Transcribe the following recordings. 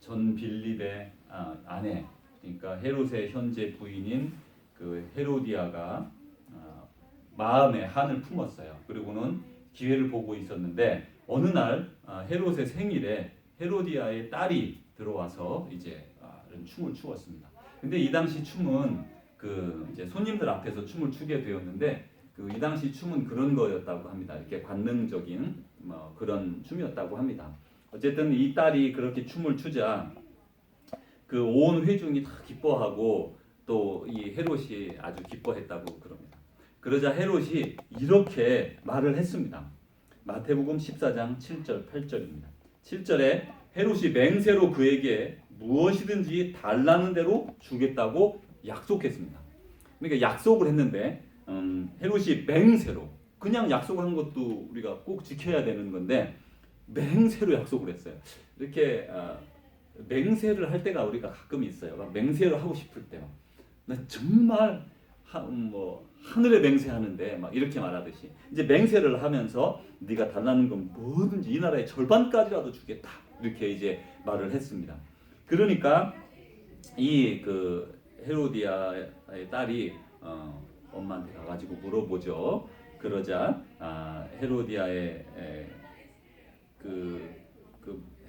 전 빌립의 아내, 그러니까 헤롯의 현재 부인인 그 헤로디아가 마음에 한을 품었어요. 그리고는 기회를 보고 있었는데 어느 날 헤롯의 생일에 헤로디아의 딸이 들어와서 이제 이런 춤을 추었습니다. 근데 이 당시 춤은 그 이제 손님들 앞에서 춤을 추게 되었는데 그 이 당시 춤은 그런 거였다고 합니다. 이렇게 관능적인 뭐 그런 춤이었다고 합니다. 어쨌든 이 딸이 그렇게 춤을 추자 그 온 회중이 다 기뻐하고 또 이 헤롯이 아주 기뻐했다고 그럽니다. 그러자 헤롯이 이렇게 말을 했습니다. 마태복음 14장 7절 8절입니다. 7절에 헤롯이 맹세로 그에게 무엇이든지 달라는 대로 주겠다고 약속했습니다. 그러니까 약속을 했는데 헤롯이 맹세로 그냥 약속한 것도 우리가 꼭 지켜야 되는 건데 맹세로 약속을 했어요. 이렇게 맹세를 할 때가 우리가 가끔 있어요. 맹세를 하고 싶을 때요. 나 정말 하늘에 맹세하는데 막 이렇게 말하듯이 이제 맹세를 하면서 네가 달라는 건 뭐든지 이 나라의 절반까지라도 주겠다 이렇게 이제 말을 했습니다. 그러니까 이 그 헤로디아의 딸이 엄마한테 가가지고 물어보죠. 그러자 헤로디아의 그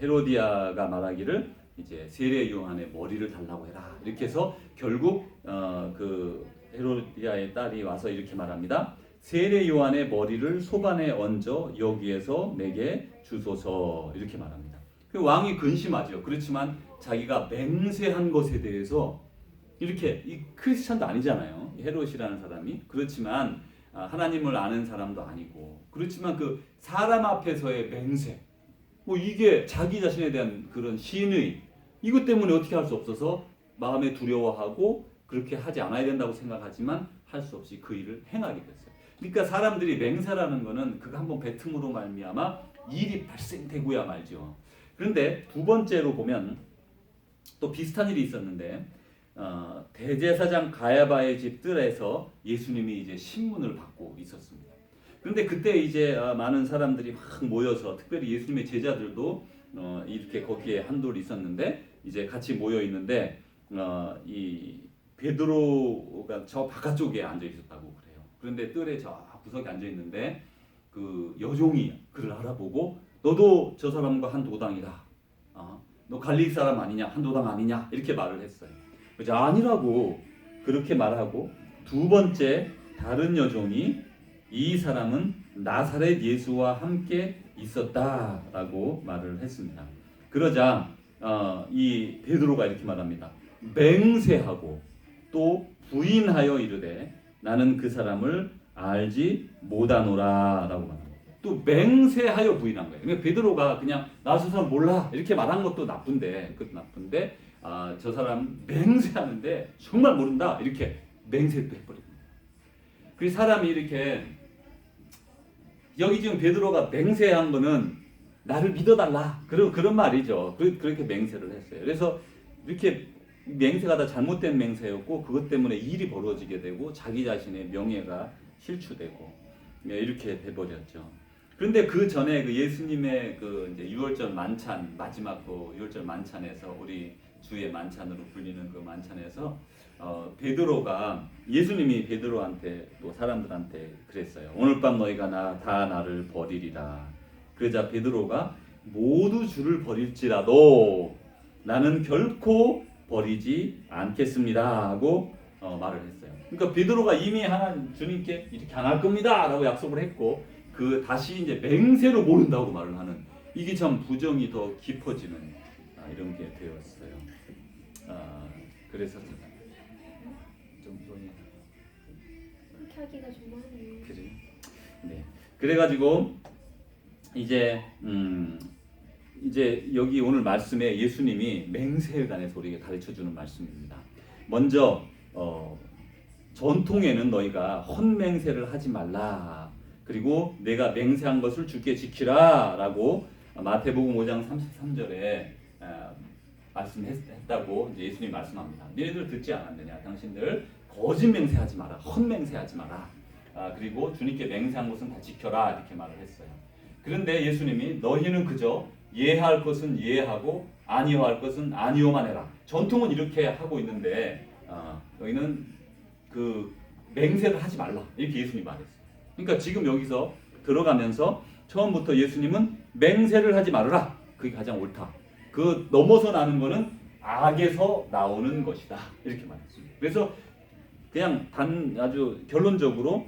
헤로디아가 말하기를 이제 세례 요한의 머리를 달라고 해라 이렇게 해서 결국 그 헤로디아의 딸이 와서 이렇게 말합니다. 세례 요한의 머리를 소반에 얹어 여기에서 내게 주소서 이렇게 말합니다. 그 왕이 근심하죠. 그렇지만 자기가 맹세한 것에 대해서 이렇게 이 크리스찬도 아니잖아요. 헤롯이라는 사람이 그렇지만 하나님을 아는 사람도 아니고 그렇지만 그 사람 앞에서의 맹세 뭐 이게 자기 자신에 대한 그런 신의 이것 때문에 어떻게 할 수 없어서 마음에 두려워하고 그렇게 하지 않아야 된다고 생각하지만 할 수 없이 그 일을 행하게 됐어요. 그러니까 사람들이 맹세라는 거는 그거 한번 뱉음으로 말미암아 일이 발생되고야 말죠. 그런데 두 번째로 보면 또 비슷한 일이 있었는데 대제사장 가야바의 집 뜰에서 예수님이 이제 신문을 받고 있었습니다. 그런데 그때 이제 많은 사람들이 막 모여서 특별히 예수님의 제자들도 이렇게 거기에 한돌 있었는데 이제 같이 모여 있는데 이 베드로가 저 바깥쪽에 앉아 있었다고 그래요. 그런데 뜰에 저 구석에 앉아 있는데 그 여종이 그를 알아보고 너도 저 사람과 한 도당이다. 너 갈릴리 사람 아니냐? 한 도당 아니냐? 이렇게 말을 했어요. 그래서 아니라고 그렇게 말하고 두 번째 다른 여종이 이 사람은 나사렛 예수와 함께 있었다라고 말을 했습니다. 그러자 이 베드로가 이렇게 말합니다. 맹세하고 또 부인하여 이르되 나는 그 사람을 알지 못하노라라고 말합니다. 또 맹세하여 부인한 거예요. 그러니까 베드로가 그냥 나 저 사람 몰라 이렇게 말한 것도 나쁜데 저 사람 맹세하는데 정말 모른다 이렇게 맹세도 해버립니다. 그 사람이 이렇게 여기 지금 베드로가 맹세한 거는 나를 믿어달라 그런 말이죠. 그렇게 맹세를 했어요. 그래서 이렇게 맹세가 다 잘못된 맹세였고 그것 때문에 일이 벌어지게 되고 자기 자신의 명예가 실추되고 이렇게 돼버렸죠. 그런데 그 전에 그 예수님의 그 이제 유월절 만찬 마지막 그 유월절 만찬에서 우리 주의 만찬으로 불리는 그 만찬에서 베드로가 예수님이 베드로한테 또 사람들한테 그랬어요. 오늘 밤 너희가 다 나를 버리리라. 그러자 베드로가 모두 주를 버릴지라도 나는 결코 버리지 않겠습니다 하고 말을 했어요. 그러니까 베드로가 이미 주님께 이렇게 안 할 겁니다라고 약속을 했고 그 다시 이제 맹세로 모른다고 말을 하는 이게 참 부정이 더 깊어지는 이런 게 되었어요. 그래서 좀 그렇게 하기가 좀 많네. 그래. 네. 그래가지고 이제 여기 오늘 말씀에 예수님이 맹세에 관해서 우리에게 가르쳐 주는 말씀입니다. 먼저 전통에는 너희가 헛맹세를 하지 말라. 그리고 내가 맹세한 것을 주께 지키라라고 마태복음 5장 33절에 말씀했다고 이제 예수님이 말씀합니다. 너희들 듣지 않았느냐? 당신들 거짓 맹세하지 마라. 헛맹세하지 마라. 그리고 주님께 맹세한 것은 다 지켜라 이렇게 말을 했어요. 그런데 예수님이 너희는 그저 예할 것은 예하고 아니오할 것은 아니오만 해라. 전통은 이렇게 하고 있는데 너희는 그 맹세를 하지 말라. 이렇게 예수님이 말했어요. 그러니까 지금 여기서 들어가면서 처음부터 예수님은 맹세를 하지 말아라. 그게 가장 옳다. 그 넘어서 나는 거는 악에서 나오는 것이다. 이렇게 말했습니다. 그래서 그냥 아주 결론적으로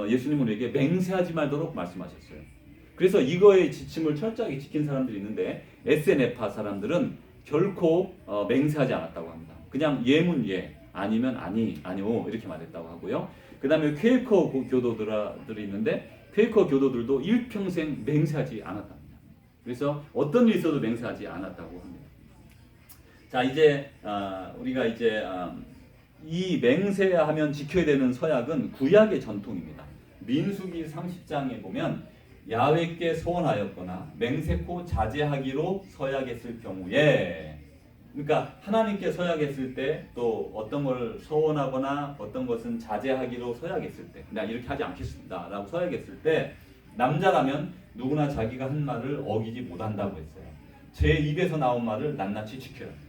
예수님은 우리에게 맹세하지 말도록 말씀하셨어요. 그래서 이거의 지침을 철저하게 지킨 사람들이 있는데 SNF파 사람들은 결코 맹세하지 않았다고 합니다. 그냥 예문 예, 아니면 아니오 이렇게 말했다고 하고요. 그 다음에 퀘이커 교도들이 있는데 퀘이커 교도들도 일평생 맹세하지 않았답니다. 그래서 어떤 일이 있어도 맹세하지 않았다고 합니다. 자, 이제 우리가 이제 이 맹세하면 지켜야 되는 서약은 구약의 전통입니다. 민수기 30장에 보면 야훼께 소원하였거나 맹세코 자제하기로 서약했을 경우에, 그러니까 하나님께 서약했을 때 또 어떤 걸 소원하거나 어떤 것은 자제하기로 서약했을 때, 그냥 이렇게 하지 않겠습니다라고 서약했을 때 남자라면 누구나 자기가 한 말을 어기지 못한다고 했어요. 제 입에서 나온 말을 낱낱이 지켜야 합니다.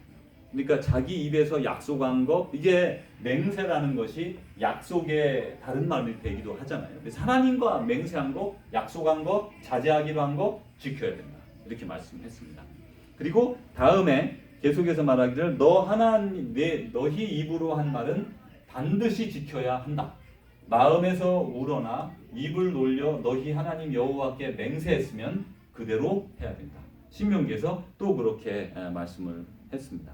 그러니까 자기 입에서 약속한 것, 이게 맹세라는 것이 약속의 다른 말이 되기도 하잖아요. 그래서 하나님과 맹세한 것, 약속한 것, 자제하기로 한 것 지켜야 된다. 이렇게 말씀했습니다. 그리고 다음에 계속해서 말하기를 너희 입으로 한 말은 반드시 지켜야 한다. 마음에서 우러나 입을 놀려 너희 하나님 여호와께 맹세했으면 그대로 해야 된다. 신명기에서 또 그렇게 말씀을 했습니다.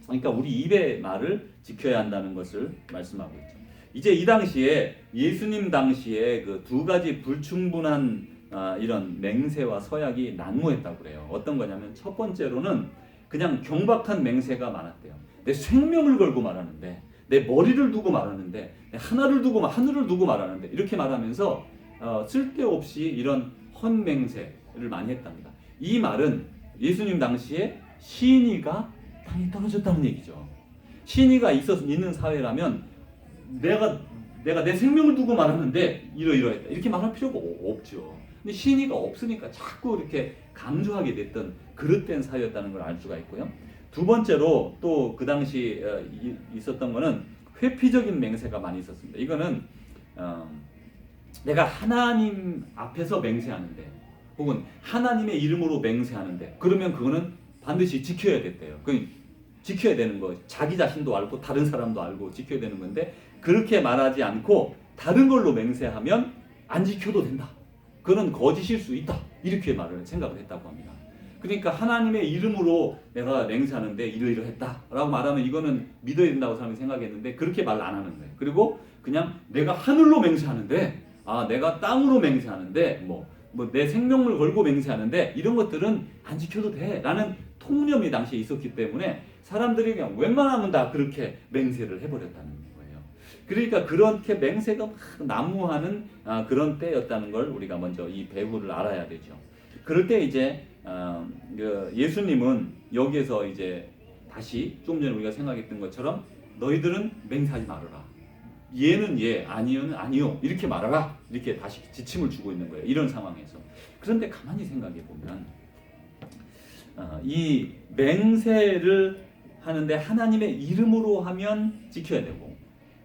그러니까 우리 입의 말을 지켜야 한다는 것을 말씀하고 있죠. 이제 이 당시에 예수님 당시에 그 두 가지 불충분한 이런 맹세와 서약이 난무했다고 그래요. 어떤 거냐면 첫 번째로는 그냥 경박한 맹세가 많았대요. 내 생명을 걸고 말하는데, 내 머리를 두고 말하는데, 내 하늘을 두고 말하는데 이렇게 말하면서 쓸데없이 이런 헛맹세를 많이 했답니다. 이 말은 예수님 당시에 신의가 땅이 떨어졌다는 얘기죠. 신의가 있는 사회라면 내가 내 생명을 두고 말하는데 이러이러했다 이렇게 말할 필요가 없죠. 근데 신의가 없으니까 자꾸 이렇게 강조하게 됐던 그릇된 사회였다는 걸 알 수가 있고요. 두 번째로 또 그 당시 있었던 거는 회피적인 맹세가 많이 있었습니다. 이거는 내가 하나님 앞에서 맹세하는데 혹은 하나님의 이름으로 맹세하는데 그러면 그거는 반드시 지켜야 됐대요. 지켜야 되는 거. 자기 자신도 알고 다른 사람도 알고 지켜야 되는 건데 그렇게 말하지 않고 다른 걸로 맹세하면 안 지켜도 된다. 그건 거짓일 수 있다. 이렇게 생각을 했다고 합니다. 그러니까 하나님의 이름으로 내가 맹세하는데 이러이러했다라고 말하면 이거는 믿어야 된다고 사람이 생각했는데 그렇게 말 안 하는 거예요. 그리고 그냥 내가 하늘로 맹세하는데 내가 땅으로 맹세하는데 내 생명을 걸고 맹세하는데 이런 것들은 안 지켜도 돼라는 통념이 당시에 있었기 때문에 사람들이 그냥 웬만하면 다 그렇게 맹세를 해버렸다는 거예요. 그러니까 그렇게 맹세가 막 난무하는 그런 때였다는 걸 우리가 먼저 이 배후를 알아야 되죠. 그럴 때 이제 예수님은 여기에서 이제 다시 좀 전에 우리가 생각했던 것처럼 너희들은 맹세하지 말아라. 예는 예, 아니요는 아니요. 이렇게 말하라. 이렇게 다시 지침을 주고 있는 거예요. 이런 상황에서. 그런데 가만히 생각해 보면 이 맹세를 하는데 하나님의 이름으로 하면 지켜야 되고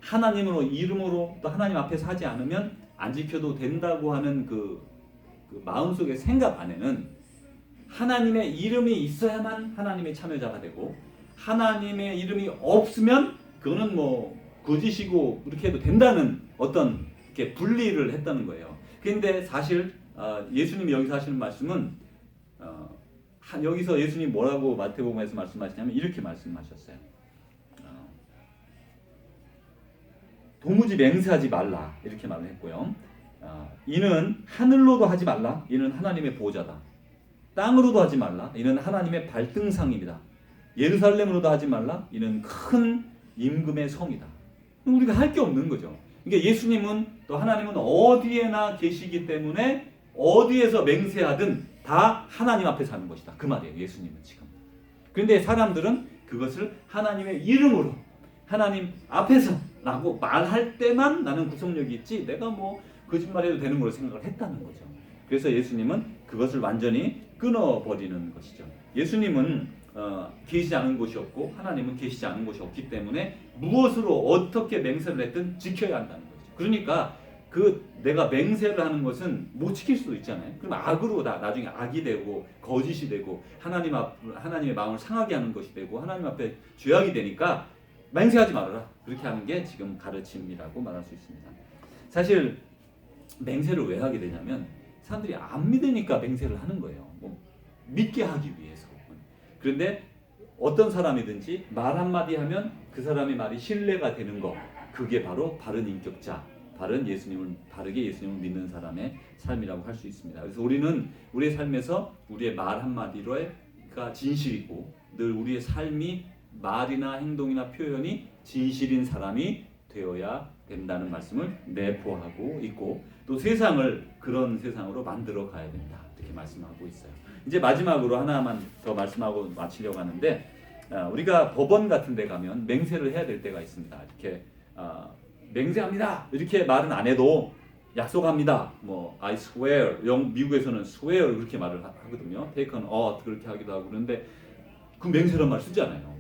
하나님으로 이름으로 또 하나님 앞에서 하지 않으면 안 지켜도 된다고 하는 그 마음속의 생각 안에는 하나님의 이름이 있어야만 하나님의 참여자가 되고 하나님의 이름이 없으면 그거는 거짓이고 그렇게 해도 된다는 어떤 이렇게 분리를 했다는 거예요. 그런데 사실 예수님이 여기서 하시는 말씀은 여기서 예수님이 뭐라고 마태복음에서 말씀하시냐면 이렇게 말씀하셨어요. 도무지 맹세하지 말라 이렇게 말을 했고요. 이는 하늘로도 하지 말라. 이는 하나님의 보좌다. 땅으로도 하지 말라. 이는 하나님의 발등상입니다. 예루살렘으로도 하지 말라. 이는 큰 임금의 성이다. 우리가 할 게 없는 거죠. 그러니까 예수님은 또 하나님은 어디에나 계시기 때문에 어디에서 맹세하든 다 하나님 앞에 사는 것이다. 그 말이에요. 예수님은 지금. 그런데 사람들은 그것을 하나님의 이름으로 하나님 앞에서 라고 말할 때만 나는 구속력이 있지 내가 거짓말해도 되는 걸로 생각을 했다는 거죠. 그래서 예수님은 그것을 완전히 끊어버리는 것이죠. 예수님은 계시지 않은 곳이 없고 하나님은 계시지 않은 곳이 없기 때문에 무엇으로 어떻게 맹세를 했든 지켜야 한다는 거죠. 그러니까 내가 맹세를 하는 것은 못 지킬 수도 있잖아요. 그럼 악으로 나중에 악이 되고 거짓이 되고 하나님의 마음을 상하게 하는 것이 되고 하나님 앞에 죄악이 되니까 맹세하지 말아라. 그렇게 하는 게 지금 가르침이라고 말할 수 있습니다. 사실 맹세를 왜 하게 되냐면 사람들이 안 믿으니까 맹세를 하는 거예요. 믿게 하기 위해서. 그런데 어떤 사람이든지 말 한마디 하면 그 사람의 말이 신뢰가 되는 거, 그게 바로 바른 인격자, 바르게 예수님을 믿는 사람의 삶이라고 할 수 있습니다. 그래서 우리는 우리의 삶에서 우리의 말 한마디가 진실이고 늘 우리의 삶이 말이나 행동이나 표현이 진실인 사람이 되어야 된다는 말씀을 내포하고 있고, 또 세상을 그런 세상으로 만들어 가야 된다, 이렇게 말씀하고 있어요. 이제 마지막으로 하나만 더 말씀하고 마치려고 하는데, 우리가 법원 같은 데 가면 맹세를 해야 될 때가 있습니다. 이렇게 맹세합니다 이렇게 말은 안 해도 약속합니다, I swear, 미국에서는 swear 그렇게 말을 하거든요. take an oath 그렇게 하기도 하고. 그런데 그 맹세란 말 쓰잖아요.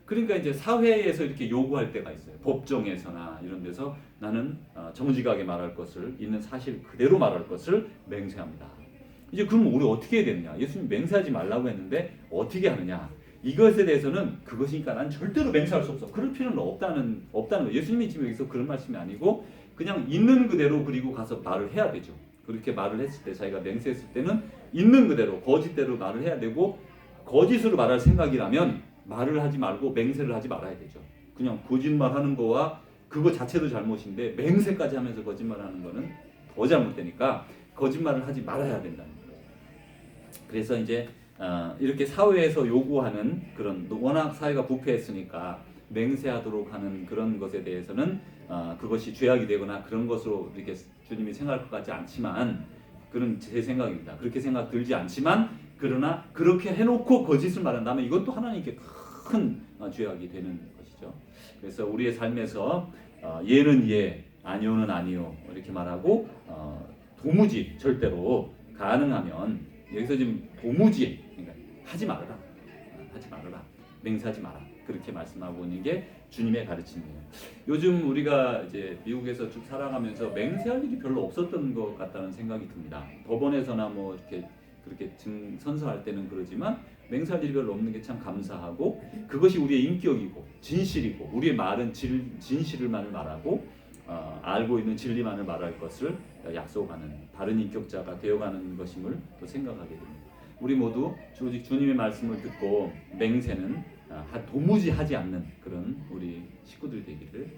그러니까 이제 사회에서 이렇게 요구할 때가 있어요. 법정에서나 이런 데서 나는 정직하게 말할 것을, 있는 사실 그대로 말할 것을 맹세합니다. 이제 그럼 우리 어떻게 해야 되느냐? 예수님 맹세하지 말라고 했는데 어떻게 하느냐? 이것에 대해서는 그것이니까 난 절대로 맹세할 수 없어, 그럴 필요는 없다는 거예요. 예수님이 지금 여기서 그런 말씀이 아니고 그냥 있는 그대로 그리고 가서 말을 해야 되죠. 그렇게 말을 했을 때, 자기가 맹세했을 때는 있는 그대로 거짓대로 말을 해야 되고, 거짓으로 말할 생각이라면 말을 하지 말고 맹세를 하지 말아야 되죠. 그냥 거짓말하는 거와 그거 자체도 잘못인데 맹세까지 하면서 거짓말하는 거는 더 잘못되니까 거짓말을 하지 말아야 된다는 거예요. 그래서 이제 이렇게 사회에서 요구하는 그런, 워낙 사회가 부패했으니까 맹세하도록 하는 그런 것에 대해서는 그것이 죄악이 되거나 그런 것으로 이렇게 주님이 생각할 것 같지 않지만, 그런 제 생각입니다. 그렇게 생각 들지 않지만, 그러나 그렇게 해놓고 거짓을 말한다면 이건 또 하나님께 큰 죄악이 되는 것이죠. 그래서 우리의 삶에서 예는 예, 아니오는 아니오 이렇게 말하고, 도무지 절대로 가능하면, 여기서 지금 도무지, 그러니까 하지 말아라, 맹세하지 마라, 그렇게 말씀하고 있는 게 주님의 가르침이에요. 요즘 우리가 이제 미국에서 쭉 살아가면서 맹세할 일이 별로 없었던 것 같다는 생각이 듭니다. 법원에서나 이렇게 그렇게 선서할 때는 그러지만 맹세할 일이 별로 없는 게 참 감사하고, 그것이 우리의 인격이고 진실이고, 우리의 말은 진실을만을 말하고 알고 있는 진리만을 말할 것을 약속하는 바른 인격자가 되어가는 것임을 또 생각하게 됩니다. 우리 모두 오직 주님의 말씀을 듣고 맹세는 도무지 하지 않는 그런 우리 식구들 되기를